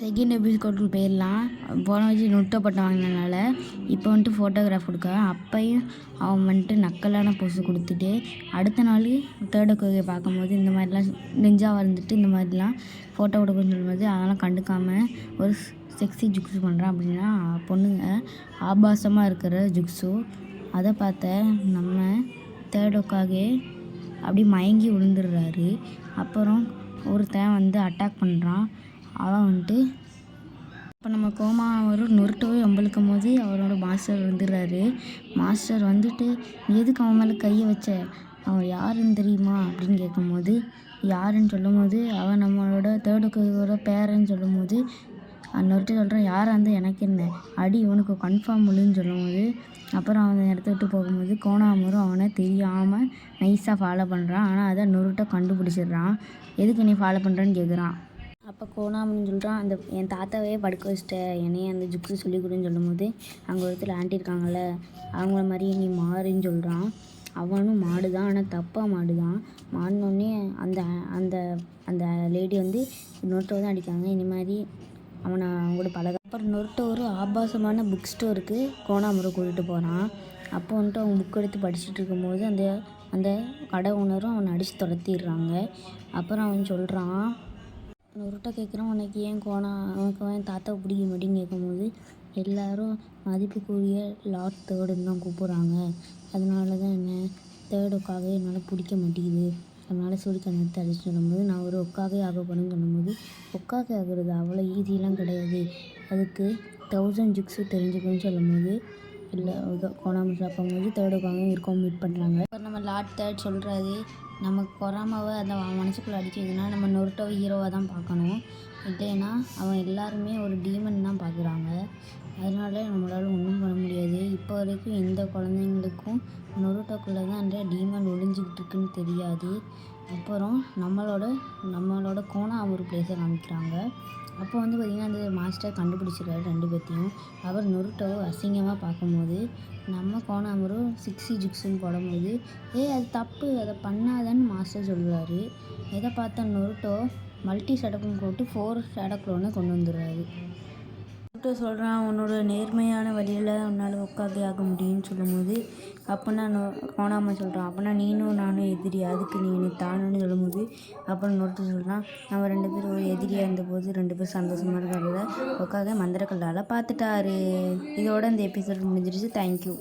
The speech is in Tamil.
செகண்ட் எபிசோடுக்கு போயிடலாம். போன வச்சு நுட்டை பட்டம் வாங்கினதுனால இப்போ வந்துட்டு ஃபோட்டோகிராஃப் கொடுக்க அப்பையும் அவன் வந்துட்டு நக்கலான போஸு கொடுத்துட்டு அடுத்த நாள் தேர்ட் கோகையை பார்க்கும்போது இந்த மாதிரிலாம் நெஞ்சாக வந்துட்டு இந்த மாதிரிலாம் ஃபோட்டோ கொடுக்குன்னு சொல்லும்போது அதெல்லாம் கண்டுக்காமல் ஒரு செக்ஸி ஜுக்ஸு பண்ணுறான். அப்படின்னா பொண்ணுங்க ஆபாசமாக இருக்கிற ஜுக்ஸு அதை பார்த்த நம்ம தேர்டோக்காகவே அப்படி மயங்கி விழுந்துடுறாரு. அப்புறம் ஒருத்தன் வந்து அட்டாக் பண்ணுறான். அவன் வந்துட்டு இப்போ நம்ம கோமாவரும் நொறுட்டவே வம்பிழுக்கும் போது அவரோட மாஸ்டர் வந்துடுறாரு. மாஸ்டர் வந்துட்டு எதுக்கு அவன் மேலே கையை வச்ச, அவன் யாருன்னு தெரியுமா அப்படின்னு கேட்கும்போது யாருன்னு சொல்லும்போது அவன் நம்மளோட தேர்டுக்கோட பேரன்னு சொல்லும்போது நொறுட்டு சொல்கிறான், யாராக இருந்தால் எனக்கு என்ன அடி இவனுக்கு கன்ஃபார்ம் முழுன்னு சொல்லும்போது அப்புறம் அவன் இடத்த விட்டு போகும்போது கோனாமரும் அவனை தெரியாமல் நைஸாக ஃபாலோ பண்ணுறான். ஆனால் அதை நொறுட்டை கண்டுபிடிச்சிடுறான். எதுக்கு நீ ஃபாலோ பண்ணுறேன்னு கேட்குறான். அப்போ கோனாமன்னு சொல்கிறான், அந்த என் தாத்தாவே படுக்க வச்சிட்ட, என்னையே அந்த ஜுக்ஸு சொல்லி கொடுன்னு சொல்லும்போது அங்கே ஒருத்தர் ஆண்டி இருக்காங்கள்ல அவங்கள மாதிரி நீ மாறுன்னு சொல்கிறான். அவனும் மாடு தான், ஆனால் தப்பாக மாடு தான். மாறினோடனே அந்த அந்த அந்த லேடி வந்து நொறுட்டோ தான் அடிக்காங்க. இந்த மாதிரி அவனை அவங்களோட பழக. அப்புறம் நொறுட்டோ ஒரு ஆபாசமான புக் ஸ்டோருக்கு கோனாமரை கூட்டிகிட்டு போகிறான். அப்போ வந்துட்டு அவங்க புக் எடுத்து படிச்சுட்டு இருக்கும்போது அந்த அந்த கடை ஓனரும் அவனை அடித்து துரத்திடுறாங்க. அப்புறம் அவன் சொல்கிறான், நொறுட்டோ கேட்குறான், உனக்கு ஏன் உனக்கு என் தாத்தாவை பிடிக்கும் அப்படின்னு கேட்கும்போது எல்லோரும் மதிப்புக்குரிய லார்ட் தேர்டுன்னு தான் கூப்பிட்றாங்க, அதனால தான் என்ன தேர்டுக்காக என்னால் பிடிக்க மாட்டேங்குது, அதனால் சுருக்க நிறுத்த அடிச்சு சொல்லும்போது நான் ஒரு ஒக்காகவே ஆக போகிறேன்னு சொல்லும்போது ஒக்காக ஆகுறது அவ்வளோ ஈஸிலாம் கிடையாது, அதுக்கு 1000 ஜுக்ஸு தெரிஞ்சுக்கணும்னு சொல்லும்போது இல்லை கோனாமி சாப்பிடும்போது தேர்டுக்காக இருக்கவும் மீட் பண்ணுறாங்க. இப்போ நம்ம லார்ட் தேர்ட் சொல்கிறாரு, நம்ம கொராமாவை அந்த மனசுக்குள்ளே அடிக்கிறதுனா நம்ம நொறுட்டோவை ஹீரோவாக தான் பார்க்கணும், இல்லைன்னா அவன் எல்லாருமே ஒரு டீமன் தான் பார்க்குறாங்க, அதனால நம்மளால் ஒன்றும் பண்ண முடியாது. இப்போ வரைக்கும் எந்த குழந்தைங்களுக்கும் நொறுட்டோக்குள்ளே தான் அந்த டீமன் ஒளிஞ்சிக்கிட்டு இருக்குன்னு தெரியாது. அப்புறம் நம்மளோட கோனா ஒரு பிளேஸை காமிக்கிறாங்க. அப்போ வந்து பார்த்திங்கன்னா அந்த மாஸ்டர் கண்டுபிடிச்சிடுறாரு 2 பேர்த்தையும். அவர் நொறுட்டோவை அசிங்கமாக பார்க்கும்போது நம்ம கோனாமரும் 6 ஜுக்ஸுன்னு போடும்போது அது தப்பு, அதை பண்ணாதன்னு மாஸ்டர் சொல்கிறாரு. இதை பார்த்த நொறுட்டோ மல்டி ஷேடோக்குன்னு போட்டு 4 ஷேடோ க்ளோனை கொண்டு வந்துடுறாரு. நொறுட்டோ சொல்கிறான், உன்னோட நேர்மையான வழியில் உன்னால் ஒக்காகே ஆக முடியும்னு சொல்லும்போது அப்போனா கோனாமா சொல்கிறான், அப்போனா நீனும் நானும் எதிரி, அதுக்கு நீ என்னை தானுன்னு சொல்லும்போது அப்புறம் நொறுட்டோ சொல்கிறான், நம்ம 2 பேரும் ஒரு எதிரியாக இருந்தபோது 2 பேரும் சந்தோஷமாக இருக்கிறத ஒக்காக மந்திரக்கல்லால் பார்த்துட்டாரு. இதோட இந்த எபிசோட் முடிஞ்சிருச்சு. தேங்க்யூ.